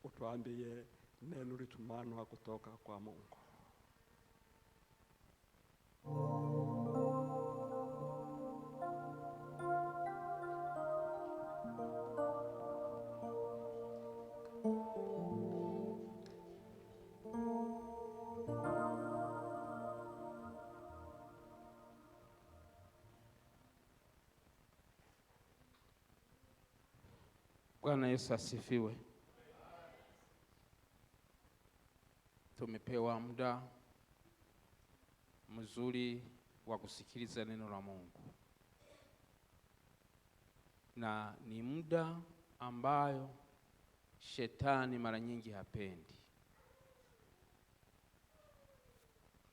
utuambie neno litumanwa kutoka kwa Mungu. Bwana Yesu asifiwe. Tumepewa muda mzuri wa kusikiliza neno la Mungu, na ni muda ambayo shetani mara nyingi hapendi.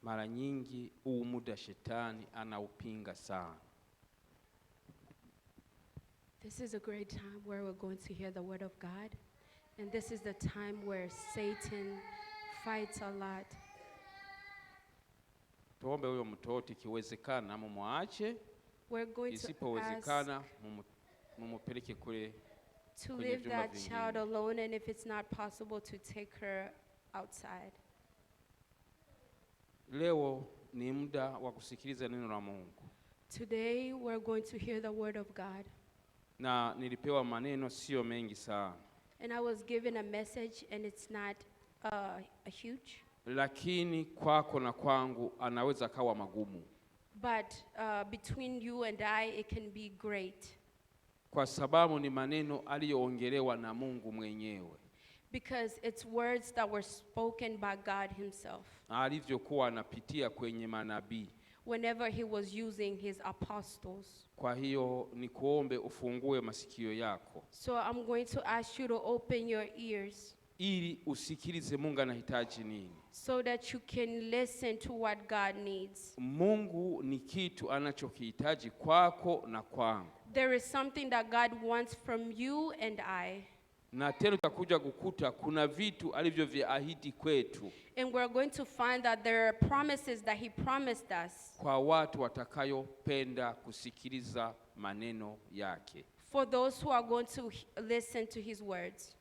Mara nyingi huu muda shetani anaupinga sana. This is a great time where we're going to hear the word of God. And this is the time where Satan fights a lot. Tuombe huyo mtoto ikiwezekana mumwache, We're going to isipowezekana mumupeleke kule to leave that child alone, and if it's not possible, to take her outside. Leo ni muda wa kusikiliza neno la Mungu. Today we're going to hear the word of God. Na nilipewa maneno sio mengi sana. And I was given a message, and it's not a huge. Lakini kwako na kwangu anaweza kawa magumu. But between you and I, it can be great. Kwa sababu ni maneno aliyoongelewa na Mungu mwenyewe. Because it's words that were spoken by God himself. Alivyokuwa anapitia kwenye manabii. Whenever he was using his apostles. Kwa hiyo nikuombe ufungue masikio yako. So I'm going to ask you to open your ears. Ili usikilize Mungu anahitaji nini. So that you can listen to what God needs. Mungu ni kitu anachokihitaji kwako na kwangu. There is something that God wants from you and I. Na tena utakuja kukuta kuna vitu alivyoviahidi kwetu. And we're going to find that there are promises that he promised us. Kwa watu watakayopenda kusikiliza maneno yake. For those who are going to listen to his words.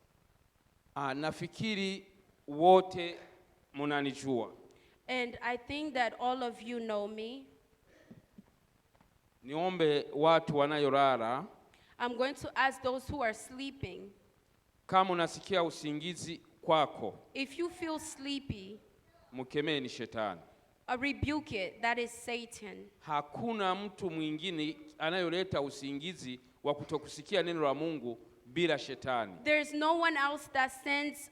Nafikiri wote munanijua. And I think that all of you know me. Niombe watu wanayolala. I'm going to ask those who are sleeping. Kama unasikia usingizi kwako, if you feel sleepy, mkemee ni shetani. Rebuke it. That is Satan. Hakuna mtu mwingine anayoleta usingizi wa kutokusikia neno la Mungu bila shetani. There's no one else that sends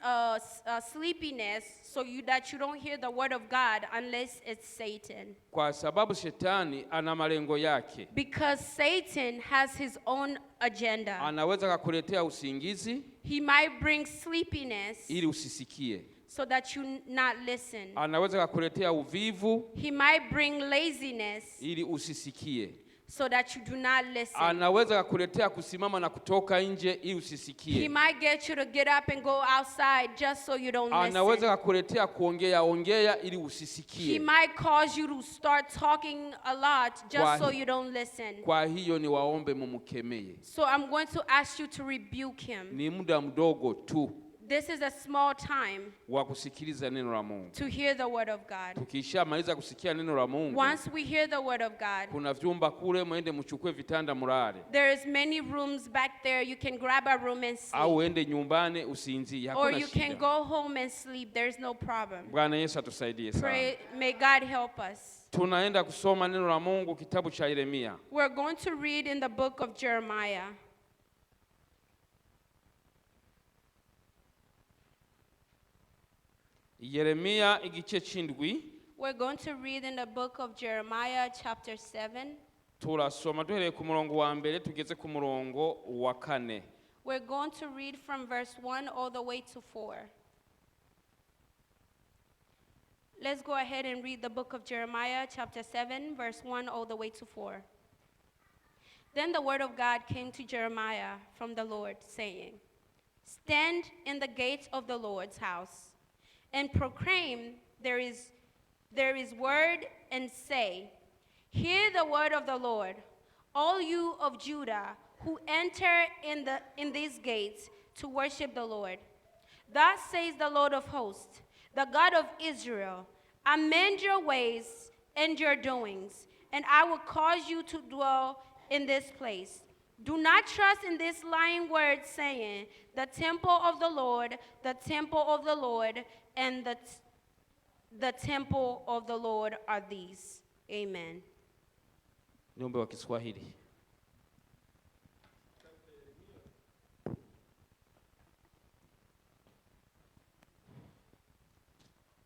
sleepiness so that you don't hear the word of God unless it's Satan. Kwa sababu shetani ana malengo yake. Because Satan has his own agenda. Anaweza kukuletea usingizi. He might bring sleepiness. Ili usisikie. So that you not listen. Anaweza kukuletea uvivu. He might bring laziness. Ili usisikie. So that you do not listen. Anaweza kukuletea kusimama na kutoka nje ili usisikie. He might get you to get up and go outside just so you don't listen. Anaweza kukuletea kuongea ili usisikie. He might cause you to start talking a lot just so you don't listen. Kwa hiyo ni waombe mumkemee. So I'm going to ask you to rebuke him. Ni muda mdogo tu. This is a small time wa kusikiliza neno la Mungu. To hear the word of God. Tukishamaliza kusikia neno la Mungu, once we hear the word of God, kuna vyumba kule muende mchukue vitanda mulale. There is many rooms back there. You can grab a room and sleep. Au uende nyumbani usinzie, hakuna shida. Or you can go home and sleep. There's no problem. Bwana Yesu atusaidie sana. Pray, may God help us. Tunaenda kusoma neno la Mungu kitabu cha Yeremia. We're going to read in the book of Jeremiah. Yeremia igice c'indwi. We're going to read in the book of Jeremiah chapter 7. Turasoma duhereye ku murongo wa mbere tugeze ku murongo wa 4. We're going to read from verse 1 all the way to 4. Let's go ahead and read the book of Jeremiah chapter 7 verse 1 all the way to 4. Then the word of God came to Jeremiah from the Lord, saying, Stand in the gates of the Lord's house and proclaim, there is word, and say, Hear the word of the Lord, all you of Judah who enter in these gates to worship the Lord. Thus says the Lord of hosts, the God of Israel, amend your ways and your doings, and I will cause you to dwell in this place. Do not trust in this lying word saying, the temple of the Lord, the temple of the Lord, and the temple of the Lord are these. Amen. Niombe wa Kiswahili.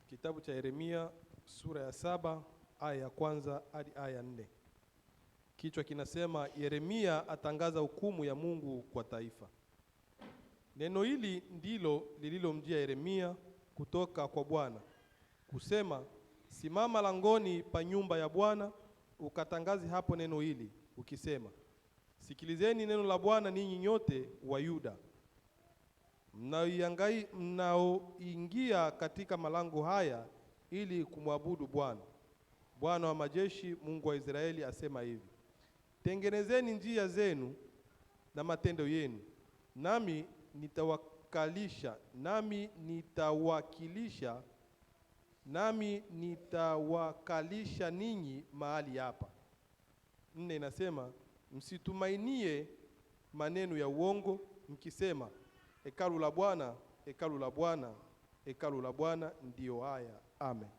Kitabu cha Yeremia sura ya 7 aya ya 1 hadi aya ya 4. Kichwa kinasema Yeremia atangaza hukumu ya Mungu kwa taifa. Neno hili ndilo lililomjia Yeremia kutoka kwa Bwana, kusema, simama langoni pa nyumba ya Bwana, ukatangazi hapo neno hili, ukisema, sikilizeni neno la Bwana ninyi nyote wa Yuda, mnaoingia katika malango haya ili kumwabudu Bwana. Bwana wa majeshi, Mungu wa Israeli asema hivi, tengenezeni njia zenu na matendo yenu, nami nitawakalisha ninyi mahali hapa. 4 inasema, msitumainie maneno ya uongo mkisema, hekalu la Bwana, hekalu la Bwana, hekalu la Bwana ndio haya. Amen.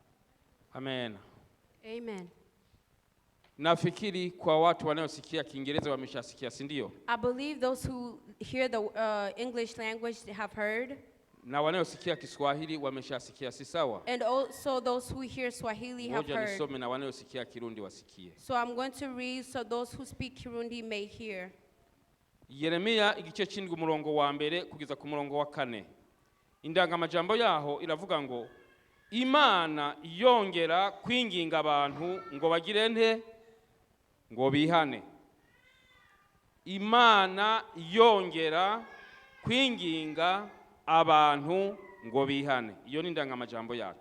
Amen. Amen. Nafikiri kwa watu wanaosikia Kiingereza wameshasikia, si ndio? I believe those who hear the English language have heard. Na wanaosikia Kiswahili wameshasikia, si sawa? And also those who hear Swahili have Ngoja heard. nisome na wanaosikia Kirundi wasikie. So I'm going to read so those who speak Kirundi may hear. Yeremia igice cy'indwi umurongo wa mbere kugeza ku murongo wa 4. Indangamajambo yaho iravuga ngo, Imana yongera kwinginga abantu ngo bagire nte, ngo bihane. Imana yongera kwinginga abantu ngo bihane. Iyo ni indangamajambo yacu.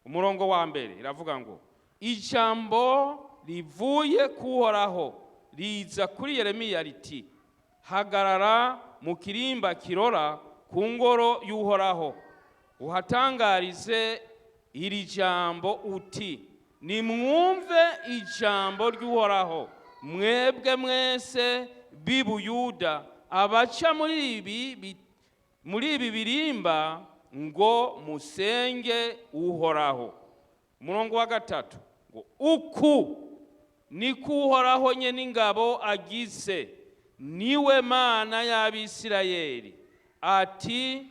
Umurongo wa mbere iravuga ngo, ijambo rivuye kuhoraho riza kuri Yeremiya riti, hagarara mu kirimba kirora ku ngoro y'Uhoraho, uhatangarize iri jambo uti, nimwumve ijambo ry'Uhoraho, mwebwe mwese b'Ubuyuda abaca muri ibi birimba, ngo musenge Uhoraho. Umurongo wa 3 ngo, uku ni kuhoraho nye n'ingabo agize, niwe Mana y'Abisirayeli, ati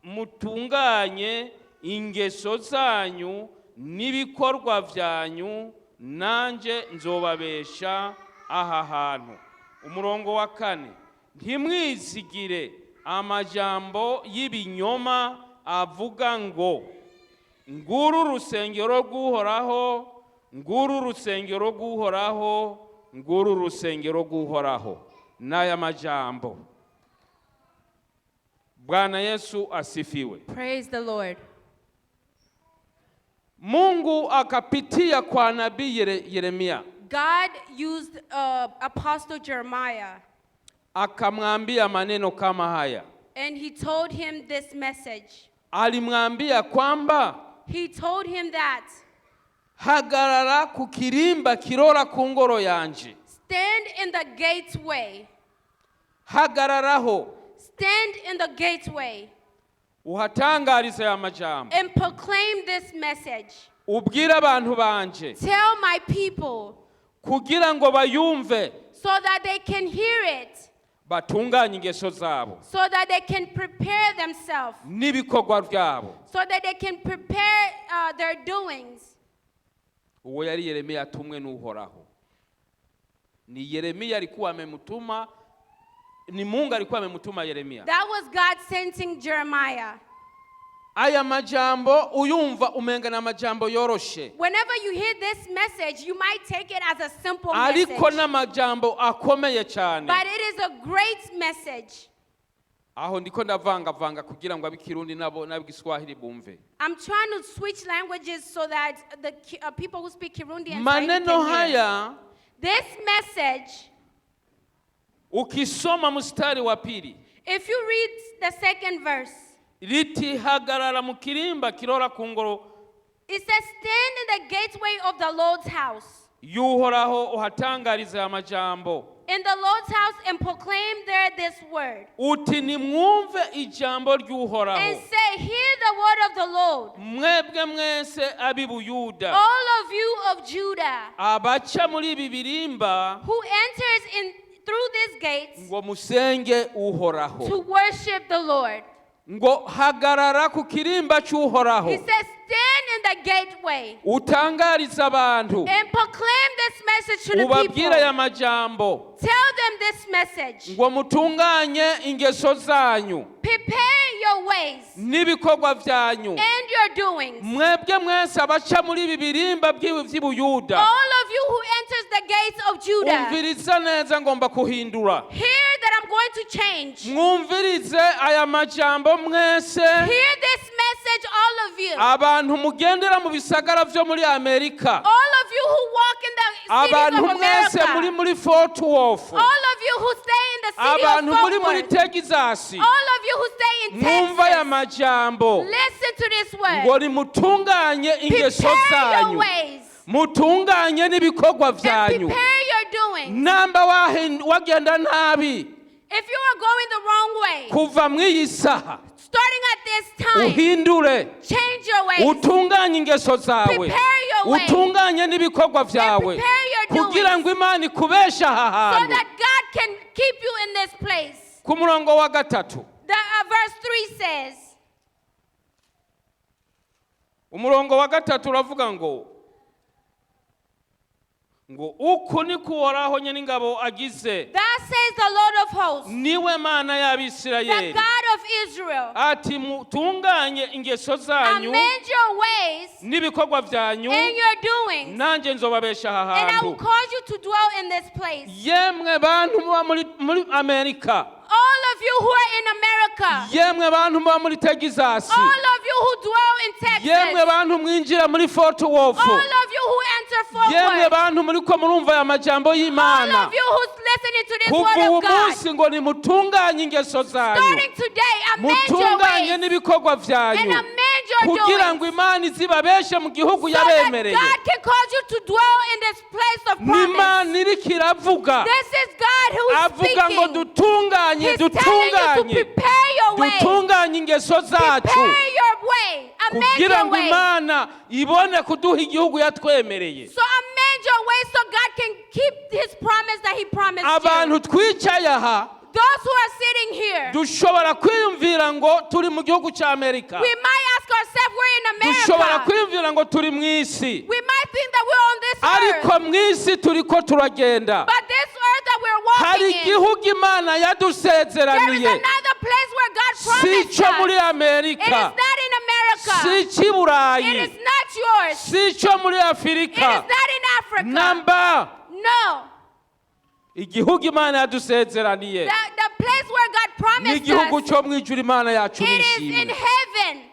mutunganye ingeso zanyu n'ibikorwa byanyu, nanje nzobabesha aha hantu. Umurongo wa 4, ntimwizigire amajambo y'ibinyoma avuga ngo, nguru rusengero rw'Uhoraho, nguru rusengero rw'Uhoraho, nguru rusengero rw'Uhoraho. N'aya majambo. Bwana Yesu asifiwe. Praise the Lord. Mungu akapitia kwa nabii Yeremia. God used Apostle Jeremiah. Akamwambia maneno kama haya. And he told him this message. Alimwambia kwamba, He told him that, hagarara ku kirimba kirora ku ngoro yanje. stand in the gateway. Hagararaho. Stand in the gateway. Uhatangarize aya majambo. And proclaim this message. Ubwira abantu banje. Tell my people. Kugira ngo bayumve. So that they can hear it. Batunganye ingeso zabo. So that they can prepare themselves. N'ibikorwa byabo. So that they can prepare their doings. Uwo yari Yeremia atumwe n'Uhoraho. Ni Yeremia alikuwa amemtuma, ni Mungu alikuwa amemtuma Yeremia. That was God sending Jeremiah. Aya majambo uyumva umenga na majambo yoroshe. Whenever you hear this message, you might take it as a simple Ariko message. na majambo akomeye cyane. But it is a great message. Aho ndiko ndavanga kugira ngo abikirundi nabo n'abiswahili bumve. I'm trying to switch languages so that the people who speak Kirundi and Swahili Maneno can hear. haya This message, ukisoma mstari wa pili, If you read the second verse, riti hagarara mu kirimba kirora ku ngoro it says, stand in the gateway of the Lord's house. y'uhoraho uhatangarize amajambo. In the Lord's house and proclaim there this word. Uti nimwumve ijambo ry'uhoraho. And say, hear the word of the Lord. Mwebwe mwese abi Buyuda. All of you of Judah, Abaca muri ibi birimba who enters in through these gates ngo musenge uhoraho. to worship the Lord. Ngo hagarara ku kirimba cy'uhoraho. He says, stand in the gateway Utangariza abantu. and proclaim this message to the Ubabwire aya people. majambo. Tell them this message. Ngo mutunganye ingeso zanyu Prepare your ways n'ibikorwa byanyu. and your doings. Mwebwe mwese abaca muri ibi birimba by'i Buyuda. All of you who enters the gates of Judah, Umviriza neza ngomba kuhindura. hear that I'm going to change. Mwumvirize aya majambo mwese. Hear this message, all of you. Abantu mugendera mu bisagara byo muri Amerika. All of you who walk in the cities Abantu of mwese America. muri Fort Worth. All of you who stay in the city Abantu of muri Fort Worth. Texas. All of you who stay in Mwumva aya Texas. majambo. Listen to this Ngo word. nimutunganye ingeso Prepare your zanyu. ways Mutunganye n'ibikorwa and byanyu. prepare your doings. Namba wagenda nabi If you are going the wrong way, kuva mw'iyi saha starting at this time, uhindure change your ways. utunganye ingeso zawe Prepare your ways. utunganye n'ibikorwa byawe prepare your kugira ngo Imana ikubeshe aha So hantu. that God can keep you in this place. Ku murongo wa gatatu Verse 3 says, umurongo wa gatatu uravuga ngo uku ni kuhoraho nyine ingabo agize thus says the Lord of hosts, niwe Mana the y'Abisirayeli God of Israel, ati mutunganye ingeso zanyu amend your ways n'ibikorwa byanyu and your doings, nanjye nzobabesha aha and I will hantu. cause you to dwell in this place. Yemwe bantu muba muri Amerika, All of you who are in America, yemwe bantu muba muri Texas, all of you who dwell in Texas, yemwe bantu mwinjira muri Fort Worth, all of you who enter Fort yemwe Worth, bantu muriko murumva aya majambo all y'Imana, of you who's listening to this kuva word uwo of God, munsi ngo nimutunganye ingeso zanyu, starting today, amend your mutunganye ways n'ibikorwa and byanyu amend your kugira doings, ngo Imana izibabeshe mu gihugu so that yabemereye. God can cause you to dwell in this place of promise. N'Imana iriko iravuga, This is God who is avuga ngo speaking. dutunganye He's telling you to prepare your way. dutunganye ingeso zacu Prepare your way. Amend kugira your ngo way. Imana ibone kuduha igihugu yatwemereye. So amend your way so God can keep his promise that he promised you. Abantu twicaye aha Those who are sitting here, dushobora kwiyumvira ngo turi mu gihugu cya Amerika, we might ask ourselves, we're in dushobora America. kwiyumvira ngo turi mu isi, We might think that we're on this ariko earth. mu isi turiko turagenda. But this earth that we're Hari walking in, igihugu Imana there is yadusezeraniye, another place where God si promised cyo muri us. It is Amerika, not in America. si cy'i It Burayi, is not yours. si cyo muri It is Afurika. not in Africa. Namba No. igihugu Imana yadusezeraniye The place where God promised n'igihugu us, cyo mu ijuru Imana yacu it is in nishimye. heaven.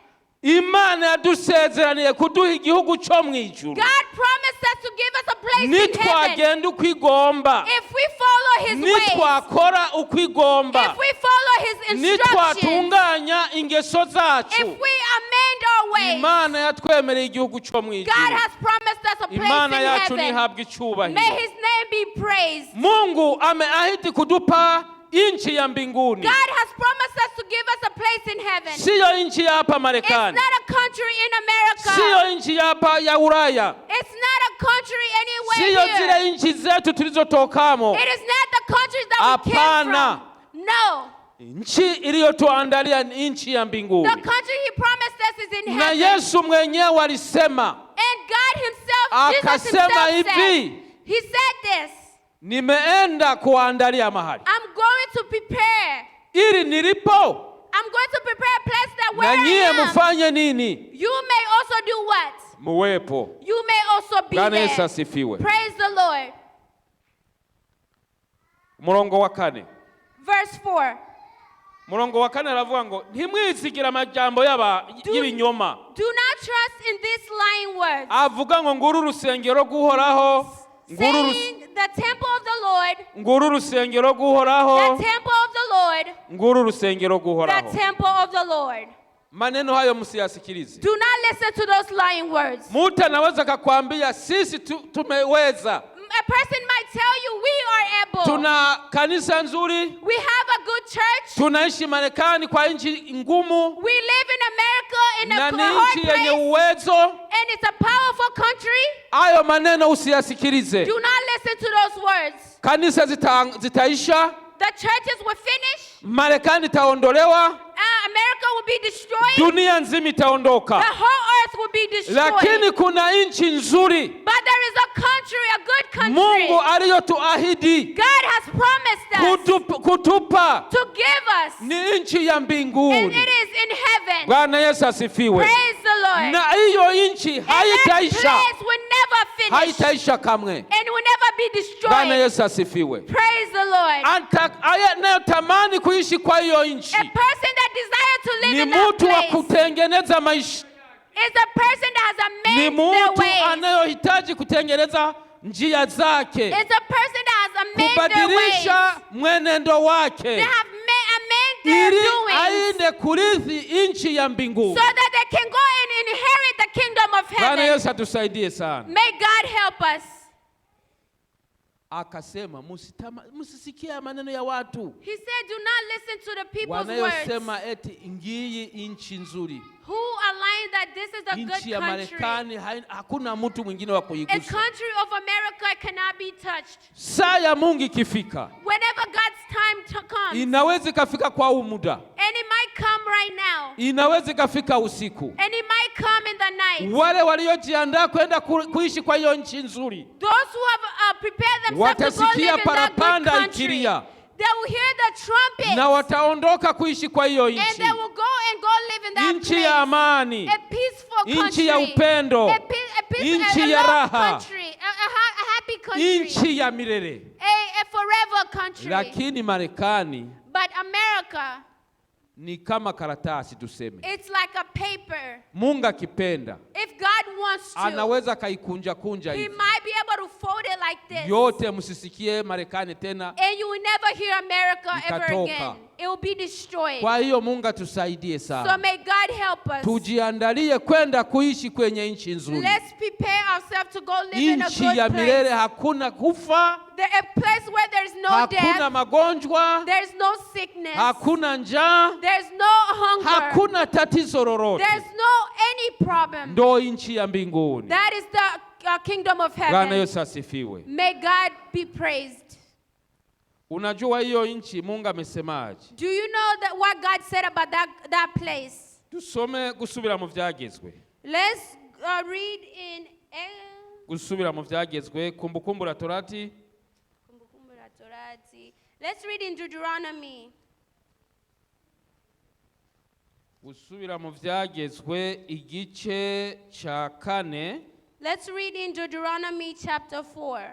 Imana yadusezeraniye kuduha igihugu cyo mu ijuru God promised us to give us a place in heaven nitwagenda uko igomba, if we follow his ways, nitwakora uko igomba, if we follow his instructions, nitwatunganya ingeso zacu. if we amend our ways. Imana yatwemereye igihugu cyo mu God ijuru. has promised us a place Imana in yacu heaven. nihabwe icyubahiro. May his name be praised. Mungu ameahidi kutupa nchi ya mbinguni, God has promised us to give us a place in heaven. siyo nchi ya hapa It's Marekani, not a country in America. siyo nchi ya hapa ya Ulaya, It's not a country siyo anywhere here. zile nchi zetu tulizotokamo. It is not the countries that we came Hapana. from. No. Nchi iliyotuandalia ni nchi ya The mbinguni, country he promised us is in na heaven. Yesu mwenyewe alisema, And God himself, Jesus akasema himself hivi, said, he said this, nimeenda kuandalia mahali I'm going to prepare. ili nilipo I'm going to prepare a place that where na I nyie am, mfanye nini? you may also do what? Muwepo. You may also be Bwana Yesu there. asifiwe. Praise the Lord. Murongo wa 4. Verse 4. Murongo wa 4 aravuga ngo ntimwizigira amajambo y'ibinyoma. Do not trust in these lying words, Avuga ngo nguru urusengero guhoraho, saying the temple of the Lord, nguru urusengero guhoraho, the temple of the Lord, nguru rusengero the guhoraho. temple of the Lord. Maneno hayo msiyasikilize. Do not listen to those lying words. Mtu anaweza kukwambia sisi tumeweza. A person might tell you we are able. Tuna kanisa nzuri. We have a good church. Tunaishi Marekani kwa nchi ngumu. We live in America in a hard nchi yenye place. uwezo. And it's a powerful country. Hayo maneno usiyasikilize. Do not listen to those words. Kanisa zitaisha. The churches will finish. Marekani itaondolewa. America will be destroyed. Dunia nzima itaondoka. The whole earth will be destroyed. Lakini kuna nchi nzuri. But there is a country, a good country. Mungu aliyotuahidi. God has promised us. Kutupa. To give us. Ni nchi ya mbinguni. And it is in heaven. Bwana Yesu asifiwe. Praise the Lord. Na hiyo nchi haitaisha. And that place will never finish. Haitaisha kamwe. And will never be destroyed. Bwana Yesu asifiwe. Praise the Lord. Anayetamani kuishi kwa hiyo nchi. A person that desires to live ni in that mtu wa place kutengeneza maisha. is a person that has Ni amended their mtu ways. anayohitaji kutengeneza njia zake. It's a person that has amended their ways. Kubadilisha mwenendo wake. They have amended their ili doings. aende kurithi nchi ya mbinguni. So that they can go and inherit the kingdom of Bwana heaven. Yesu atusaidie sana. May God help us. Akasema msisikie maneno ya watu. He said, do not listen to the people's words. Wanayosema eti ngiyi nchi nzuri. Who align that this is a good Nchi ya country. Marekani hakuna mtu mwingine wa A kuigusa. country of America cannot be touched. Saa ya Mungu ikifika. Whenever God's time comes. Inaweza ikafika kwa huu muda. And it might come right now. Inaweza ikafika usiku. And it might come in the night. Wale waliojiandaa kwenda kuishi kwa hiyo nchi nzuri. Those who have prepared themselves to go live in that good country. They will hear the trumpet. Na wataondoka kuishi kwa hiyo nchi. And they will go live in that nchi place. Ya amani. A peaceful country. Nchi ya upendo. Nchi ya raha. A happy country. Nchi ya milele. A forever country. Lakini Marekani But America, ni kama karatasi tuseme. it's like a paper. Mungu akipenda. If God wants to, anaweza kaikunja He hivi. might be able to fold it like this. Yote msisikie Marekani tena. And you will never hear America ever Ikatoka. again. It will be destroyed. Kwa hiyo Mungu atusaidie So sana. may God help us. Tujiandalie kwenda kuishi kwenye nchi nzuri. Let's prepare ourselves to go live in a Nchi ya good milele, place. hakuna kufa. A place where there's no Hakuna death. magonjwa. There's no sickness. Hakuna njaa. There's no hunger. Hakuna tatizo lolote. There's no any problem. Ndo nchi ya mbinguni. That is the kingdom of Bwana heaven. Yesu asifiwe. May God be praised. Unajua hiyo nchi Mungu amesemaje? Do you know what God said about that place? Tusome gusubira mu vyagezwe. Let's read in Gusubira mu vyagezwe, Kumbukumbu la Torati. Kumbukumbu la Torati. Let's read in Deuteronomy. Gusubira mu vyagezwe igice ca 4. Let's read in Deuteronomy chapter 4.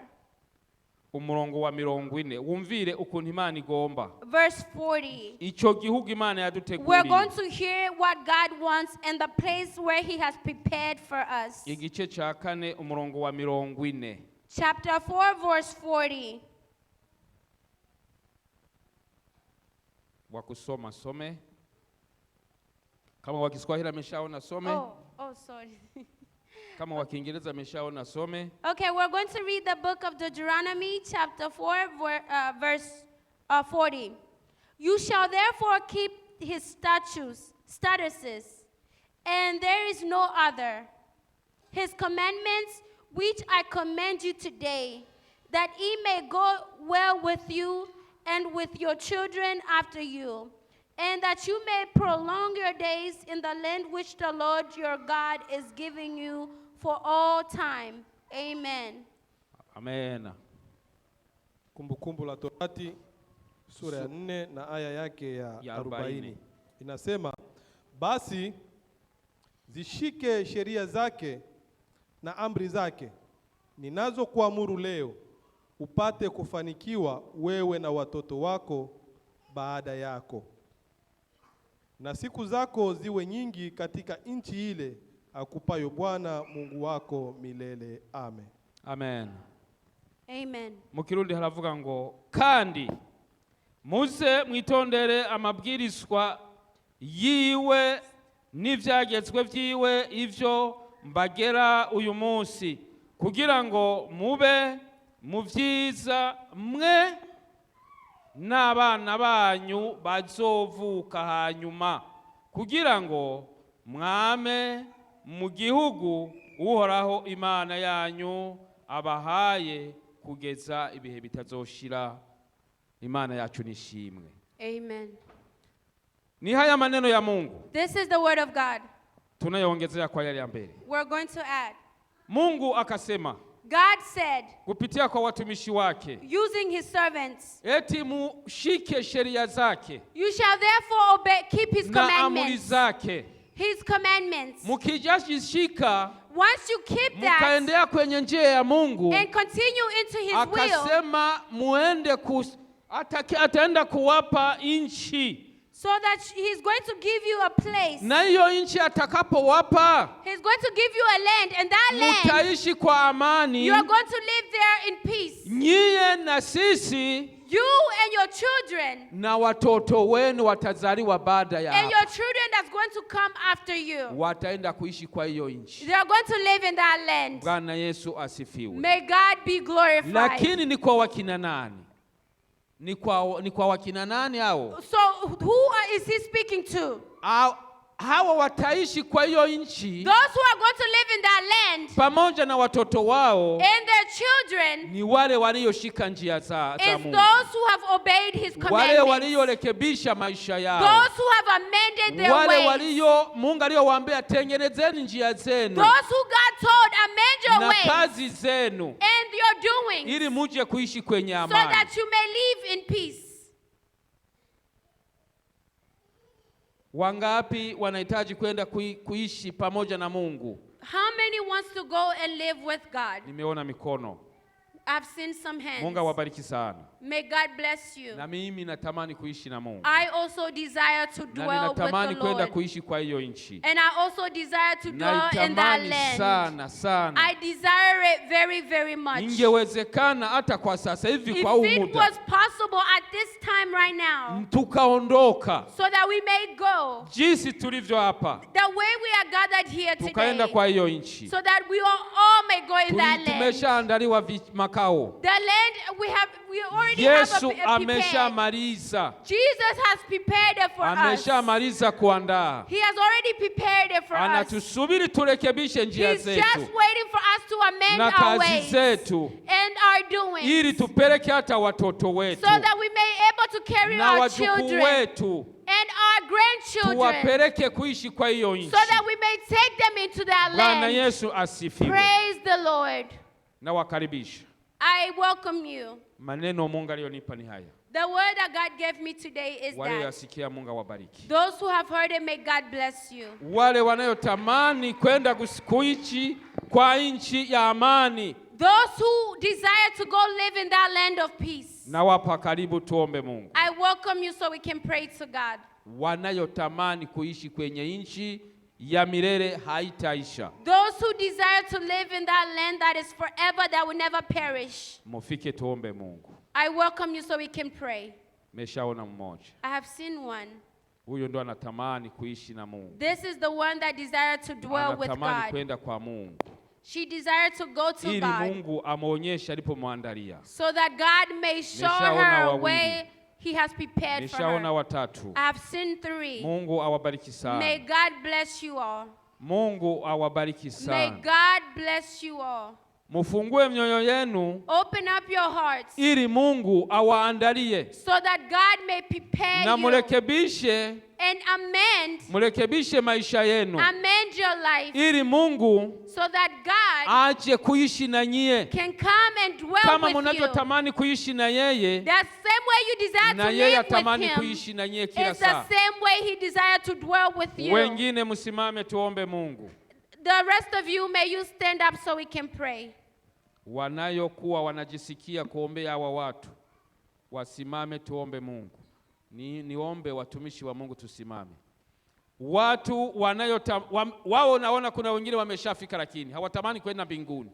Umurongo wa 40. Wumvire ukuntu Imana igomba. Verse 40. Ico gihugu Imana We're yaduteguriye. going to hear what God wants and the place where He has prepared for us. Igice ca 4 umurongo wa 40. Chapter 4, verse 40. Wakusoma some. Kama wa Kiswahili ameshaona some. Sorry. Kama wa Kiingereza ameshaona some. Okay, we're going to read the book of Deuteronomy, chapter 4, verse 40. You shall therefore keep his statutes, and there is no other. His commandments, which I command you today, that it may go well with you and with your children after you, and that you may prolong your days in the land which the Lord your God is giving you for all time. Amen. Amen. Kumbukumbu la Torati sura ya 4 na aya yake ya 40. Inasema, basi zishike sheria zake na amri zake ninazokuamuru leo, upate kufanikiwa wewe na watoto wako baada yako, na siku zako ziwe nyingi katika nchi ile akupayo Bwana Mungu wako milele. Amen. Amen. Amen. Mu Kirundi haravuga ngo kandi muze mwitondere amabwirizwa yiwe n'ivyagezwe vyiwe ivyo mbagera uyu munsi, kugira ngo mube mu vyiza mwe n'abana banyu bazovuka hanyuma, kugira ngo mwame mu gihugu Uhoraho Imana yanyu abahaye kugeza ibihe bitazoshira. Imana yacu nishimwe. Amen. Ni haya maneno ya Mungu This is the word of God. tunayongezea kwa yale ya mbele. We're going to add. Mungu akasema God said, kupitia kwa watumishi wake, using his servants, eti mushike sheria zake you shall therefore obey, keep his na amri commandments. zake. His commandments. Mukijashika Once you keep that mukaendea kwenye njia ya Mungu, and continue into his will, akasema muende ataenda kuwapa nchi, so that he's going to give you a place. na hiyo nchi atakapowapa He's going to give you a land, and that land, mutaishi kwa amani, you are going to live there in peace. nyie na sisi You and your children, na watoto wenu watazaliwa baada ya and hapo, your children that's going to come after you. wataenda kuishi kwa hiyo nchi. They are going to live in that land. Bwana Yesu asifiwe. May God be glorified. Lakini ni kwa wakina nani? Ni kwa wakina nani hao? So who is he speaking to? Hawa wataishi kwa hiyo nchi Those who are going to live in that land pamoja na watoto wao and their children ni wale walioshika njia za is Mungu, those who have obeyed his wale commandments. waliorekebisha maisha yao, Those who have amended their wale ways. Mungu aliyowaambia tengenezeni njia zenu Those who God told amend your na ways kazi zenu and your doings, ili muje kuishi kwenye so amani. that you may live in peace. Wangapi wanahitaji kwenda kuishi pamoja na Mungu? How many wants to go and live with God? Nimeona mikono. I've seen some hands. Mungu awabariki sana. May God bless you. Na mimi natamani kuishi na Mungu. I also desire to Na dwell with ninatamani the kwenda Lord. kuishi kwa hiyo nchi. And I also desire to dwell in that Naitamani land. sana sana. I desire it very, very much. Ingewezekana hata kwa sasa hivi kwa huu If it muda was possible at this time right now, tukaondoka so that we may go jinsi tulivyo hapa, the way we are gathered here tukaenda today, kwa hiyo nchi. so that we all may go in that land. Tumeshaandaliwa makao. The land we already have Yesu a prepared. ameshamaliza. Jesus has prepared it for us. Ameshamaliza kuandaa. He has already prepared it for us. Anatusubiri turekebishe njia He's zetu just waiting for us to amend na our kazi ways zetu, and our doings, ili tupeleke hata watoto wetu so that we may able to carry na our wajukuu children wetu, and our grandchildren, tuwapeleke kuishi kwa hiyo nchi. so that we may take them into that Bwana land. Yesu asifiwe. Praise the Lord. Na wakaribisha. I welcome you. Maneno Mungu aliyonipa ni haya. The word that God gave me today is that Walioyasikia Mungu awabariki. those who have heard it, may God bless you. Wale wanayotamani kwenda kuishi kwa nchi ya amani, Those who desire to go live in that land of peace, na wapa karibu, tuombe Mungu. I welcome you so we can pray to God. Wanayotamani kuishi kwenye nchi ya milele haitaisha, Those who desire to live in that land that is forever, that will never perish, mufike tuombe Mungu. I welcome you so we can pray. Meshaona mmoja. I have seen one. Huyo ndo anatamani kuishi na Mungu. This is the one that desired to dwell with Anatamani God. kwenda kwa Mungu, She desired to go to ili God, Mungu amuonyeshe alipomwandalia. so that God may show Nishaona her a wawili. way He has prepared for Nishaona her. watatu. I have seen 3. Mungu awabariki May sana. God bless you all. Mungu awabariki May sana. God bless you all. Mufungue mioyo yenu Open up your hearts, ili Mungu awaandalie, so that God may prepare na you murekebishe and murekebishe maisha yenu, amend your life, ili Mungu so that God aje kuishi na nyie can come and dwell kama with you. mnavyotamani kuishi na yeye, The same way you desire na to yeye live with atamani Him kuishi na nyie kila is the saa. same way He desired to dwell with you. Wengine msimame tuombe Mungu. The rest of you, may you stand up so we can pray. Wanayokuwa wanajisikia kuombea hawa watu wasimame tuombe Mungu. Niombe watumishi wa Mungu tusimame. Watu wao, naona kuna wengine wameshafika lakini hawatamani kwenda mbinguni,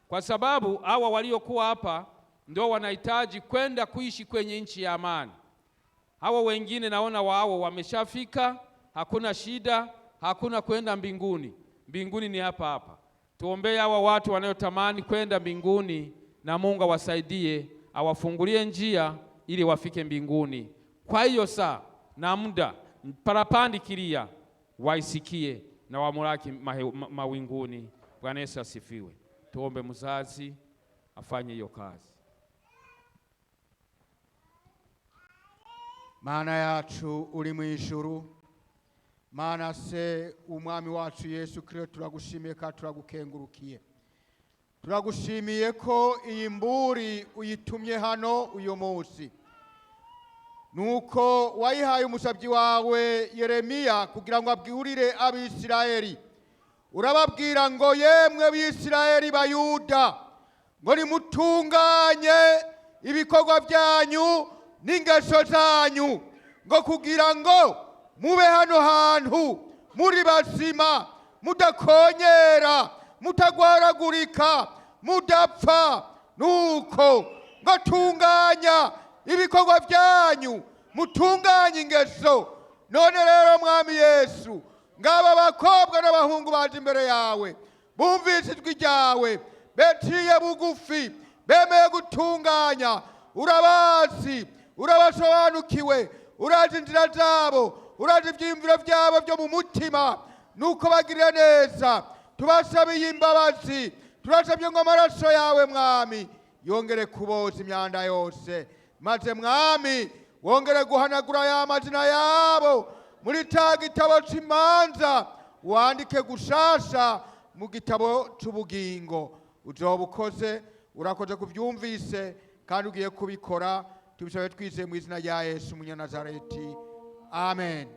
kwa sababu hawa waliokuwa hapa ndio wanahitaji kwenda kuishi kwenye nchi ya amani. Hawa wengine naona wao wameshafika, hakuna shida, hakuna kwenda mbinguni. Mbinguni ni hapa hapa. Tuombee hawa watu wanayotamani kwenda mbinguni, na Mungu awasaidie, awafungulie njia ili wafike mbinguni. Kwa hiyo saa na muda parapandikilia waisikie na wamulaki mawinguni. Bwana Yesu asifiwe. Tuombe mzazi afanye hiyo kazi. Mana yacu uri mu ijuru, Mana se umwami wacu Yesu Kristo, turagushimiye kandi turagukengurukiye. Turagushimiye ko iyi mburi uyitumye hano uyu munsi, nuko wayihaye umusabyi wawe Yeremiya kugira ngo abwirire Abisirayeli. Urababwira ngo yemwe Bisirayeli Bayuda, ngo nimutunganye ibikorwa byanyu n'ingeso zanyu, ngo kugira ngo mube hano hantu muri bazima, mudakonyera, mutagwaragurika, mudapfa. Nuko ngo tunganya ibikorwa byanyu, mutunganye ingeso. None rero mwami Yesu, ngaba bakobwa n'abahungu baje imbere yawe, bumvise ijwi ryawe, beciye bugufi, bemeye gutunganya. Urabazi, urabasobanukiwe, urazi inzira zabo, urazi ibyiyumviro byabo byo mu mutima. Nuko bagirira neza, tubasabiye imbabazi, turasabye ngo amaraso yawe mwami yongere kuboza imyanda yose, maze mwami wongere guhanagura ya mazina yabo muri ta gitabo cy'imanza, wandike gushasha mu gitabo cy'ubugingo. Uzoba ukoze, urakoze kubyumvise kandi ugiye kubikora. Tubisabe twizeye mu izina rya Yesu Umunyanazareti. Amen.